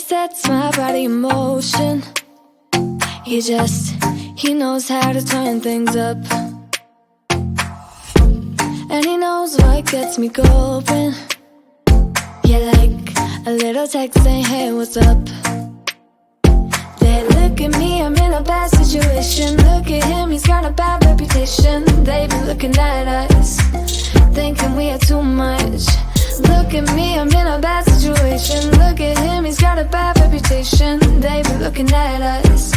sets my body in motion. He knows how to turn things up. And he knows what gets me going. Yeah, like a little text saying, hey, what's up? They look at me, I'm in a bad situation. Look at him, he's got a bad reputation. They be looking at us, thinking we are too much. Look at me, I'm in a bad situation. Look at him, he's got a bad reputation. They be looking at us.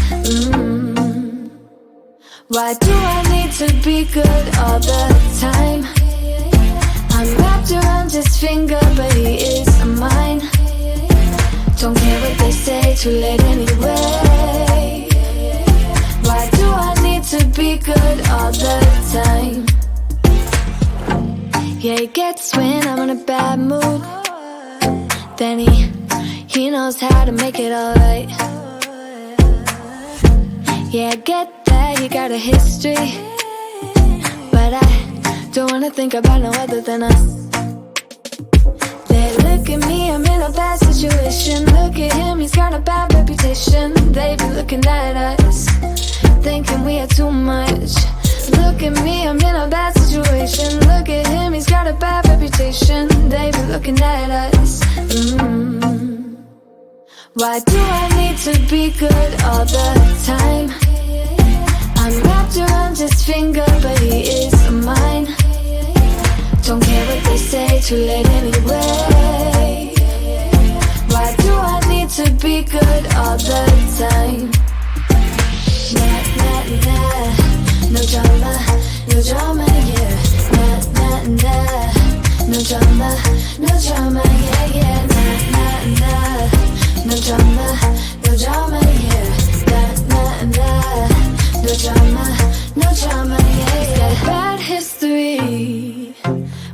Why do I need to be good all the time? I'm wrapped around his finger, but he is mine. Don't care what they say, too late anyway. Why do I need to be good all the time? Yeah, he gets when I'm in a bad mood. Then he knows how to make it alright. Yeah, I get that he got a history, but I don't wanna think about no other than us. They look at me, I'm in a bad situation. Look at him, he's got a bad reputation. They be looking at us, thinking we are too much. Look at me, I'm in a bad situation. Look at him, he's got a bad reputation. They be looking at us. Why do I need to be good all the time? I'm wrapped around his finger, but he is mine. Don't care what they say, too late anyway. Why do I need to be good all the time? Nah, nah, nah. No drama, no drama, yeah. Nah, nah, nah. No drama, no drama, yeah, yeah. Nah, nah, nah. No drama, no drama, yeah. Nah, nah, nah. No drama, no drama, yeah. He's got a bad history,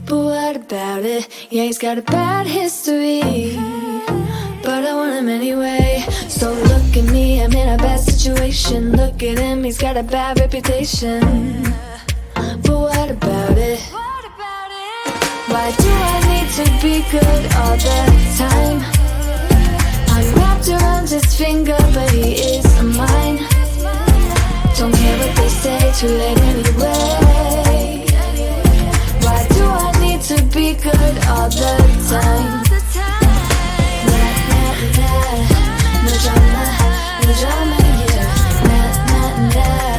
but what about it? Yeah, he's got a bad history, but I want him anyway. So look at me, I'm in a bad situation. Look at him, he's got a bad reputation, but what about it? Why do I need to be good all the time? I'm wrapped around his finger, but he is mine. Don't care what they say, too late anyway. Why do I need to be good all the time? Nah, nah, nah. No drama, no drama, yeah. Nah, nah, nah.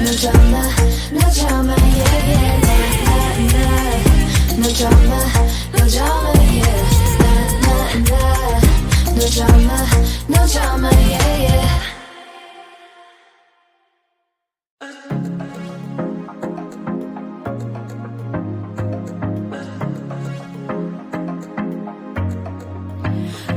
No drama, no drama, yeah, yeah. Nah, nah, nah. No drama, no drama, yeah. Nah, nah, nah. No drama, no drama, yeah, yeah.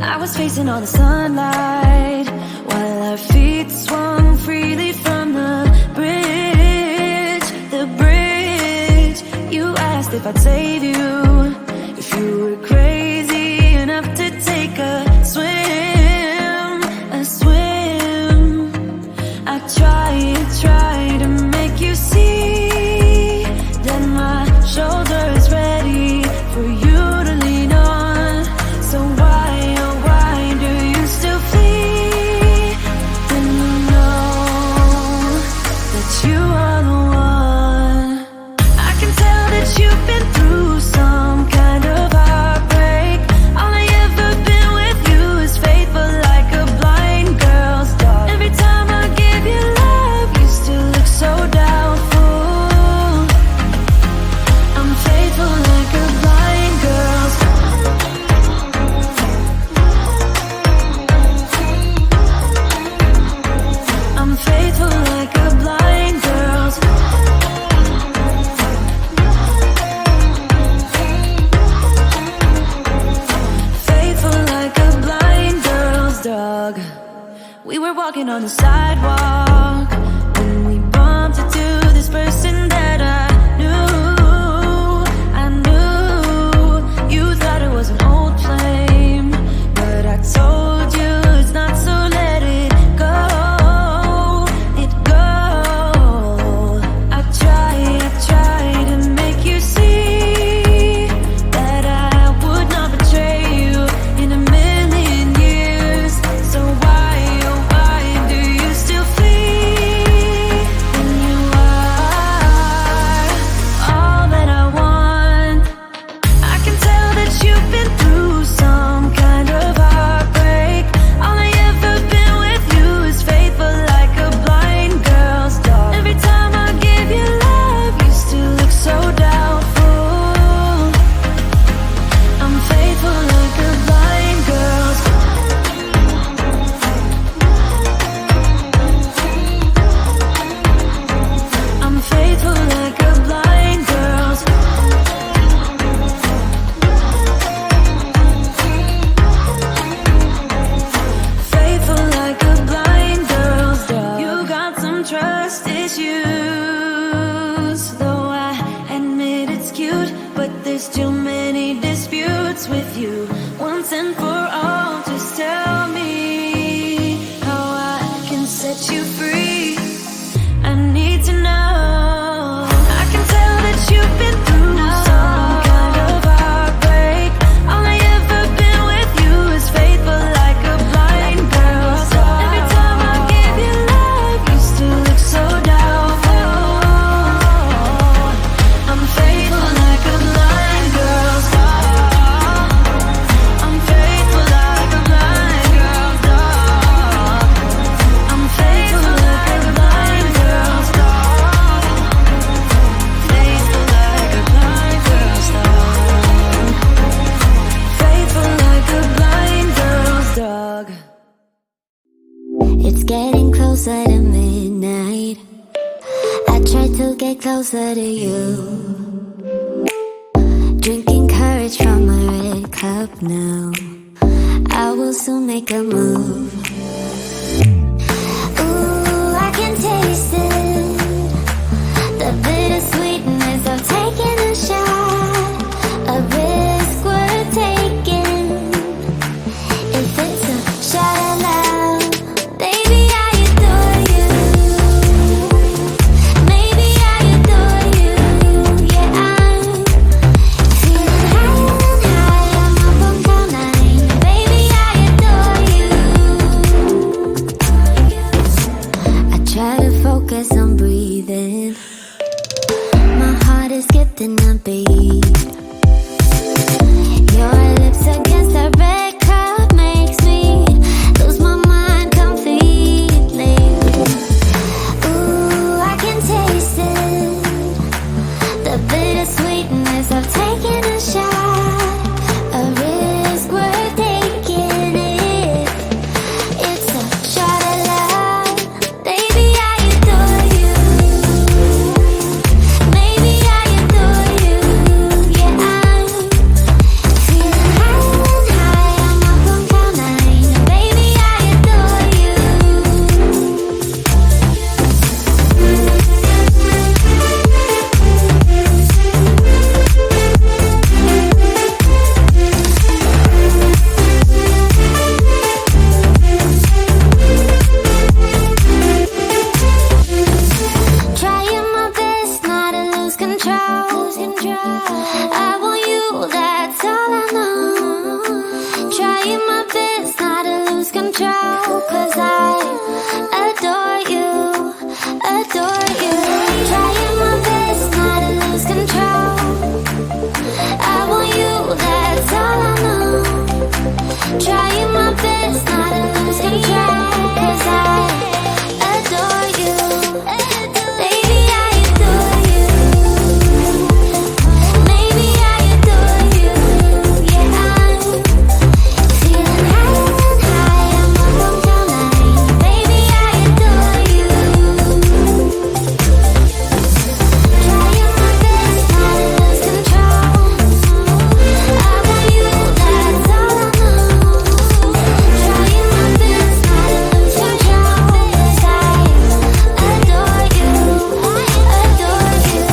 I was facing all the sunlight while our feet swung freely from the bridge. The bridge. You asked if I'd save you, if you were crazy enough to take a swim, a swim. I tried to make you see that my shoulder is ready for you to lean on. So why do you still flee when you know that you are the one? I can tell that you've been through some kind of heartbreak. All I ever been with you is faithful like a blind girl's dog. Every time I give you love, you still look so doubtful. I'm faithful like a blind girl's dog. I'm faithful like a blind girl's faithful like a blind girl's dog. We were walking on the sidewalk when we bumped into this person that I knew. I knew you thought it was an old flame, but I told you it's not, so let it go. It go. I tried to make you see that I would not betray you in a million years. faithful like a blind girl's. Faithful like a blind girl's dog. You got some trust issues, though I admit it's cute, but there's too many disputes with you. Once and for all, just tell me how I can set you free. I need to know. I can tell that you've been through some kind of heartbreak. All I ever been with you is faithful like a blind girl. Every time I give you love, you still look so doubtful. I'm faithful like a blind girl's dog. I'm faithful like a blind girl's dog. I'm faithful like a blind girl's dog. Faithful like a blind girl's dog. Faithful like a blind girl's dog. It's getting closer to midnight. I try to get closer to you. Drinking courage from my red cup now. I will soon make a move. Ooh, I can taste it. The bittersweetness of taking a shot. A risk worth taking. If it's a shot of love, baby, I adore you. Maybe I adore you. Yeah, I'm feeling high. I'm up on cloud nine. Baby, I adore you. I try to focus on breathing. My heart is skipping a beat. Your lips against the red cup makes me lose my mind completely. Ooh, I can taste it. The bittersweetness of taking a shot. A risk worth taking it. It's a shot of love. Baby, I adore you. Maybe I adore you. Yeah, I'm feeling high. I'm up on cloud nine. Baby, I adore you. Trying my best not to lose control. I want you, that's all I know. Trying my best not to lose control. 'Cause I adore you, adore you. Trying my best not to lose control. I want you, that's all I know. Trying my best not to lose control. 'Cause I adore you. Baby, I adore you. Maybe I adore you. Yeah, I'm feeling high. I'm up on cloud nine. Baby, I adore you. Trying my best not to lose control. I want you, that's all I know. Trying my best not to lose control. 'Cause I adore you, adore you.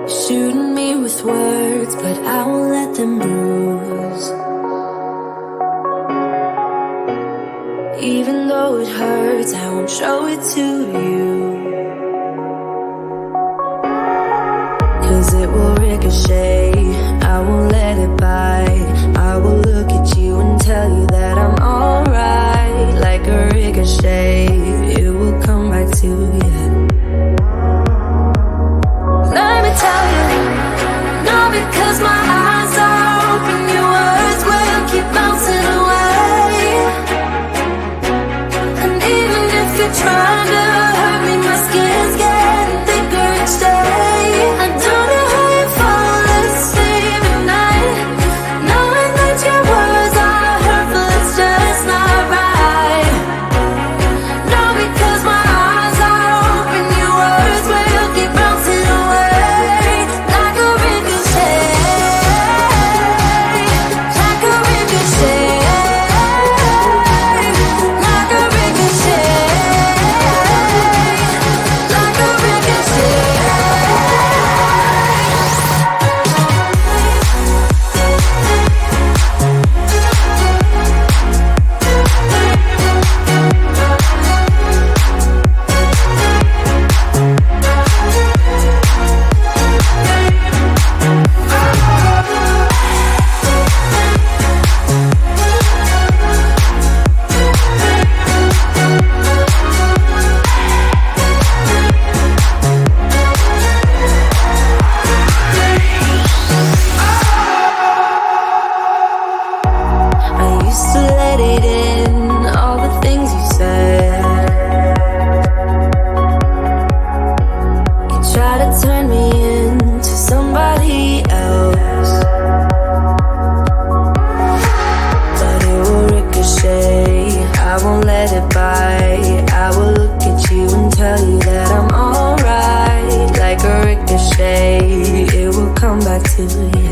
Shooting me with words, but I won't let them bruise. Even though it hurts, I won't show it to you. 'Cause it will ricochet, I won't let it bite. I will look at you and tell you that I'm alright. Like a ricochet, it will come back to you. Let me tell you, no, because my eyes are open, your words will keep bouncing away. And even if you're trying to hurt me, my skin's getting thicker each day. I don't know how you fall asleep. heart to you.